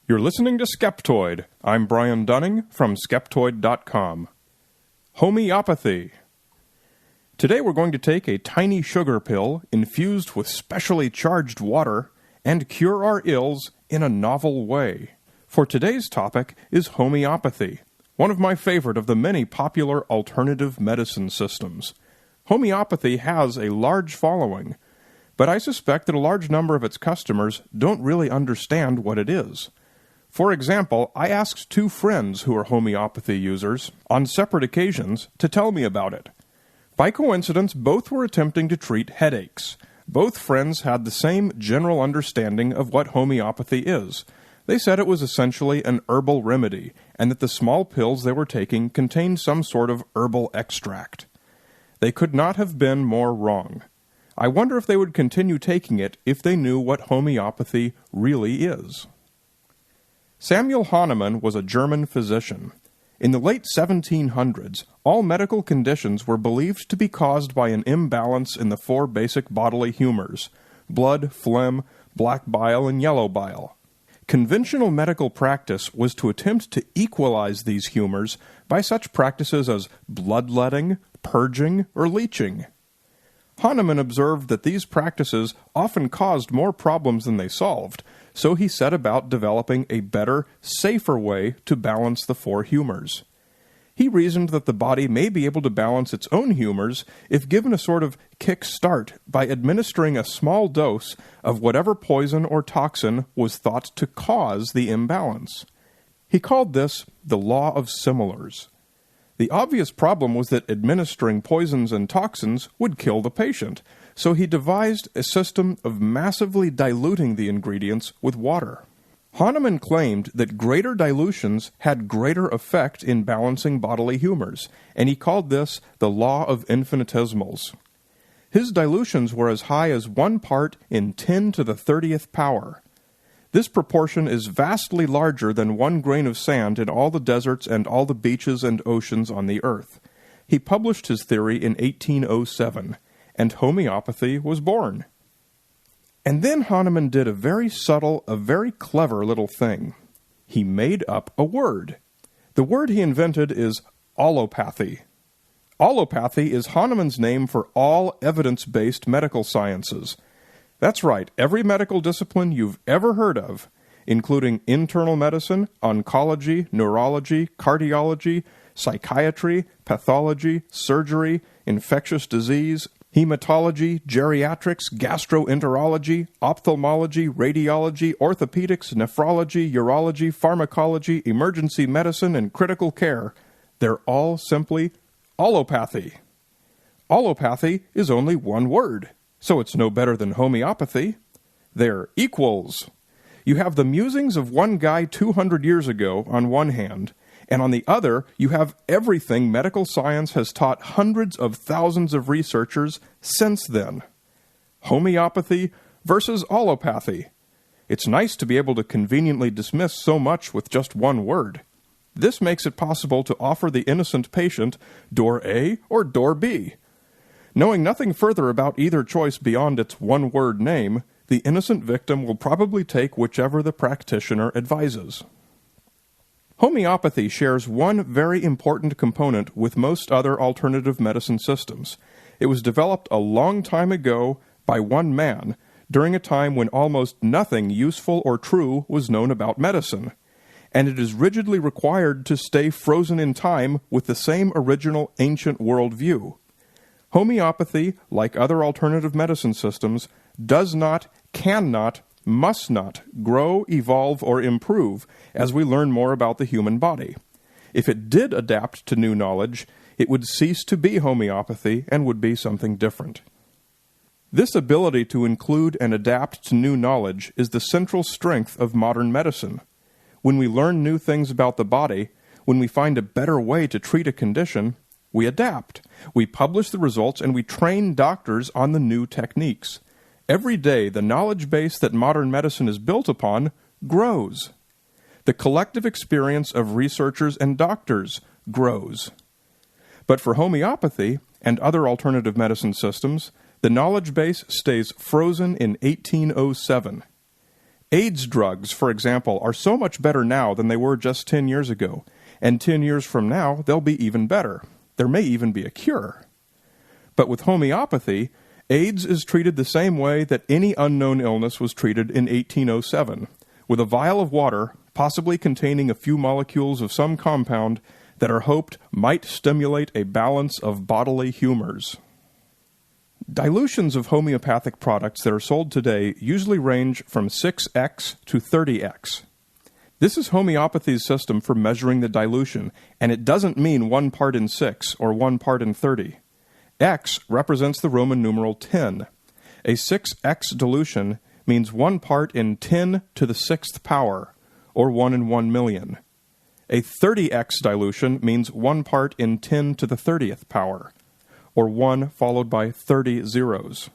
You're listening to Skeptoid. I'm Brian Dunning from Skeptoid.com. Homeopathy. Today we're going to take a tiny sugar pill infused with specially charged water and cure our ills in a novel way. For today's topic is homeopathy, one of my favorite of the many popular alternative medicine systems. Homeopathy has a large following, but I suspect that a large number of its customers don't really understand what it is. For example, I asked two friends who are homeopathy users on separate occasions to tell me about it. By coincidence, both were attempting to treat headaches. Both friends had the same general understanding of what homeopathy is. They said it was essentially an herbal remedy, and that the small pills they were taking contained some sort of herbal extract. They could not have been more wrong. I wonder if they would continue taking it if they knew what homeopathy really is. Samuel Hahnemann was a German physician. In the late 1700s, all medical conditions were believed to be caused by an imbalance in the four basic bodily humors: blood, phlegm, black bile, and yellow bile. Conventional medical practice was to attempt to equalize these humors by such practices as bloodletting, purging, or leeching. Hahnemann observed that these practices often caused more problems than they solved, so he set about developing a better, safer way to balance the four humors. He reasoned that the body may be able to balance its own humors if given a sort of kick-start by administering a small dose of whatever poison or toxin was thought to cause the imbalance. He called this the law of similars. The obvious problem was that administering poisons and toxins would kill the patient, so he devised a system of massively diluting the ingredients with water. Hahnemann claimed that greater dilutions had greater effect in balancing bodily humors, and he called this the law of infinitesimals. His dilutions were as high as 1 part in 10 to the 30th power. This proportion is vastly larger than 1 grain of sand in all the deserts and all the beaches and oceans on the earth. He published his theory in 1807, and homeopathy was born. And then Hahnemann did a very subtle, a very clever little thing. He made up a word. The word he invented is allopathy. Allopathy is Hahnemann's name for all evidence-based medical sciences. That's right, every medical discipline you've ever heard of, including internal medicine, oncology, neurology, cardiology, psychiatry, pathology, surgery, infectious disease, hematology, geriatrics, gastroenterology, ophthalmology, radiology, orthopedics, nephrology, urology, pharmacology, emergency medicine, and critical care. They're all simply allopathy. Allopathy is only one word, so it's no better than homeopathy. They're equals. You have the musings of one guy 200 years ago on one hand, and on the other, you have everything medical science has taught hundreds of thousands of researchers since then. Homeopathy versus allopathy. It's nice to be able to conveniently dismiss so much with just one word. This makes it possible to offer the innocent patient door A or door B. Knowing nothing further about either choice beyond its one-word name, the innocent victim will probably take whichever the practitioner advises. Homeopathy shares one very important component with most other alternative medicine systems. It was developed a long time ago by one man, during a time when almost nothing useful or true was known about medicine, and it is rigidly required to stay frozen in time with the same original ancient worldview. Homeopathy, like other alternative medicine systems, does not, cannot, must not grow, evolve, or improve as we learn more about the human body. If it did adapt to new knowledge, it would cease to be homeopathy and would be something different. This ability to include and adapt to new knowledge is the central strength of modern medicine. When we learn new things about the body, when we find a better way to treat a condition, we adapt. We publish the results and we train doctors on the new techniques. Every day, the knowledge base that modern medicine is built upon grows. The collective experience of researchers and doctors grows. But for homeopathy and other alternative medicine systems, the knowledge base stays frozen in 1807. AIDS drugs, for example, are so much better now than they were just 10 years ago, and 10 years from now, they'll be even better. There may even be a cure. But with homeopathy, AIDS is treated the same way that any unknown illness was treated in 1807, with a vial of water, possibly containing a few molecules of some compound that are hoped might stimulate a balance of bodily humors. Dilutions of homeopathic products that are sold today usually range from 6x to 30x. This is homeopathy's system for measuring the dilution, and it doesn't mean 1 part in 6 or 1 part in 30. X represents the Roman numeral 10. A 6x dilution means 1 part in 10 to the 6th power, or 1 in 1 million. A 30x dilution means 1 part in 10 to the 30th power, or 1 followed by 30 zeros.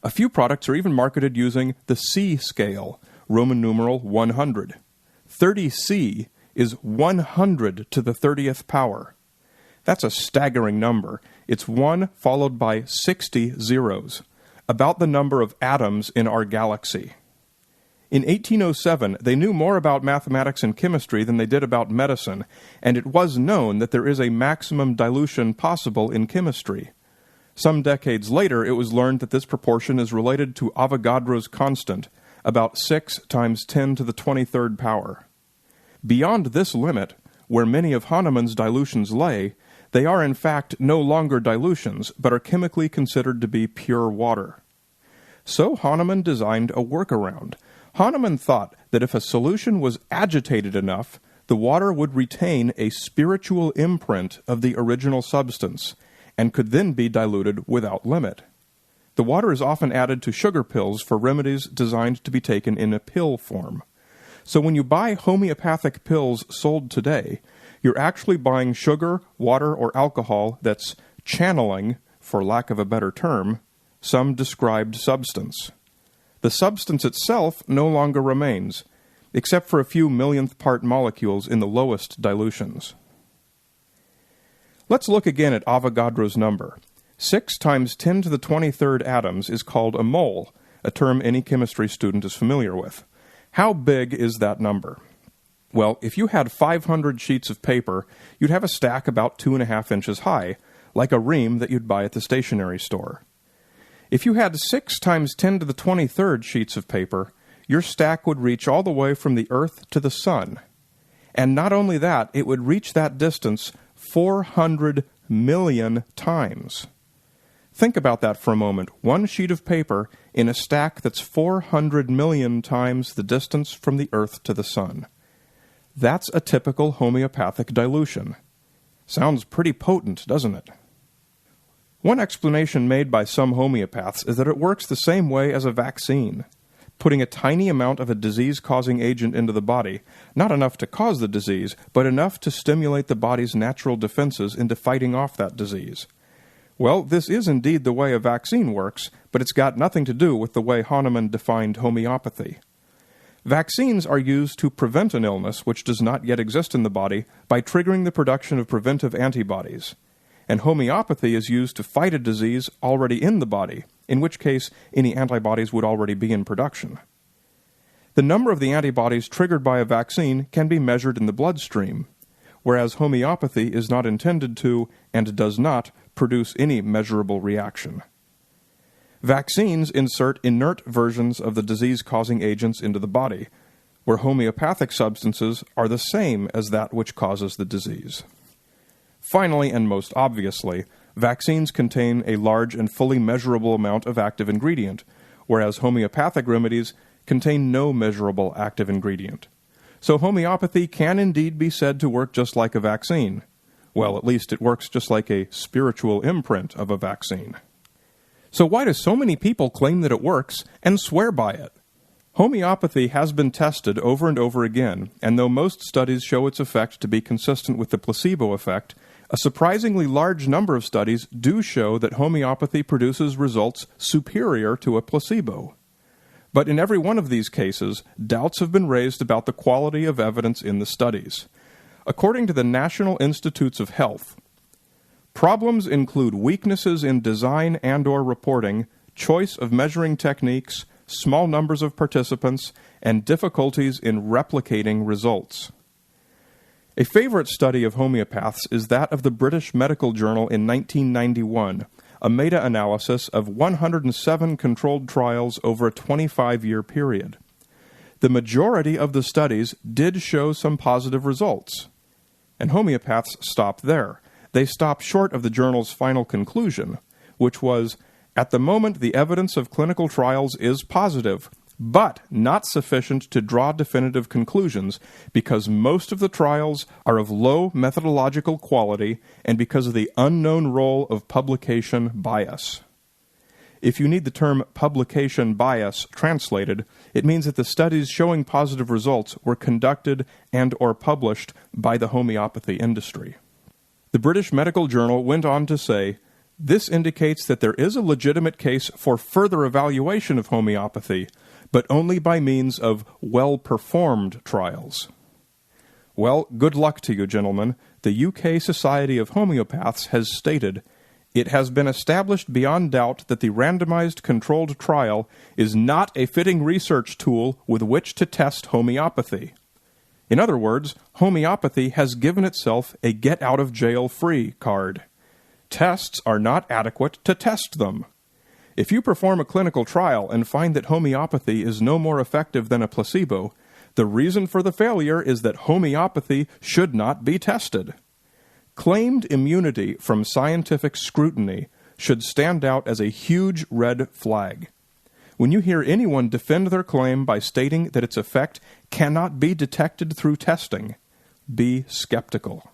A few products are even marketed using the C scale, Roman numeral 100. 30C is 100 to the 30th power. That's a staggering number. It's 1 followed by 60 zeros, about the number of atoms in our galaxy. In 1807, they knew more about mathematics and chemistry than they did about medicine, and it was known that there is a maximum dilution possible in chemistry. Some decades later, it was learned that this proportion is related to Avogadro's constant, about 6 times 10 to the 23rd power. Beyond this limit, where many of Hahnemann's dilutions lay, they are in fact no longer dilutions, but are chemically considered to be pure water. So Hahnemann designed a workaround. Hahnemann thought that if a solution was agitated enough, the water would retain a spiritual imprint of the original substance, and could then be diluted without limit. The water is often added to sugar pills for remedies designed to be taken in a pill form. So when you buy homeopathic pills sold today, you're actually buying sugar, water, or alcohol that's channeling, for lack of a better term, some described substance. The substance itself no longer remains, except for a few millionth part molecules in the lowest dilutions. Let's look again at Avogadro's number. 6 times 10 to the 23rd atoms is called a mole, a term any chemistry student is familiar with. How big is that number? Well, if you had 500 sheets of paper, you'd have a stack about 2.5 inches high, like a ream that you'd buy at the stationery store. If you had 6 times 10 to the 23rd sheets of paper, your stack would reach all the way from the Earth to the Sun. And not only that, it would reach that distance 400 million times. Think about that for a moment. One sheet of paper in a stack that's 400 million times the distance from the Earth to the Sun. That's a typical homeopathic dilution. Sounds pretty potent, doesn't it? One explanation made by some homeopaths is that it works the same way as a vaccine, putting a tiny amount of a disease-causing agent into the body, not enough to cause the disease, but enough to stimulate the body's natural defenses into fighting off that disease. Well, this is indeed the way a vaccine works, but it's got nothing to do with the way Hahnemann defined homeopathy. Vaccines are used to prevent an illness which does not yet exist in the body by triggering the production of preventive antibodies. And homeopathy is used to fight a disease already in the body, in which case any antibodies would already be in production. The number of the antibodies triggered by a vaccine can be measured in the bloodstream, whereas homeopathy is not intended to, and does not, produce any measurable reaction. Vaccines insert inert versions of the disease-causing agents into the body, where homeopathic substances are the same as that which causes the disease. Finally, and most obviously, vaccines contain a large and fully measurable amount of active ingredient, whereas homeopathic remedies contain no measurable active ingredient. So homeopathy can indeed be said to work just like a vaccine. Well, at least it works just like a spiritual imprint of a vaccine. So why do so many people claim that it works and swear by it? Homeopathy has been tested over and over again, and though most studies show its effect to be consistent with the placebo effect, a surprisingly large number of studies do show that homeopathy produces results superior to a placebo. But in every one of these cases, doubts have been raised about the quality of evidence in the studies. According to the National Institutes of Health, problems include weaknesses in design and/or reporting, choice of measuring techniques, small numbers of participants, and difficulties in replicating results. A favorite study of homeopaths is that of the British Medical Journal in 1991, a meta-analysis of 107 controlled trials over a 25-year period. The majority of the studies did show some positive results. And homeopaths stopped there. They stopped short of the journal's final conclusion, which was, at the moment the evidence of clinical trials is positive, but not sufficient to draw definitive conclusions because most of the trials are of low methodological quality and because of the unknown role of publication bias. If you need the term publication bias translated, it means that the studies showing positive results were conducted and or published by the homeopathy industry. The British Medical Journal went on to say, "This indicates that there is a legitimate case for further evaluation of homeopathy, but only by means of well-performed trials." Well, good luck to you, gentlemen. The UK Society of Homeopaths has stated, "It has been established beyond doubt that the randomized controlled trial is not a fitting research tool with which to test homeopathy." In other words, homeopathy has given itself a get-out-of-jail-free card. Tests are not adequate to test them. If you perform a clinical trial and find that homeopathy is no more effective than a placebo, the reason for the failure is that homeopathy should not be tested. Claimed immunity from scientific scrutiny should stand out as a huge red flag. When you hear anyone defend their claim by stating that its effect cannot be detected through testing, be skeptical.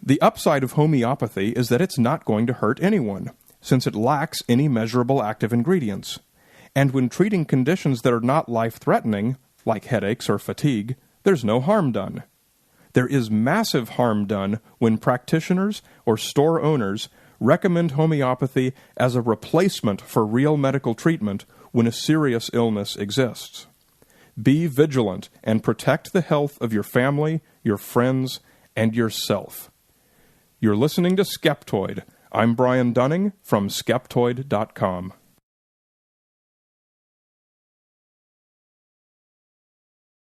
The upside of homeopathy is that it's not going to hurt anyone, since it lacks any measurable active ingredients. And when treating conditions that are not life-threatening, like headaches or fatigue, there's no harm done. There is massive harm done when practitioners or store owners recommend homeopathy as a replacement for real medical treatment when a serious illness exists. Be vigilant and protect the health of your family, your friends, and yourself. You're listening to Skeptoid. I'm Brian Dunning from Skeptoid.com.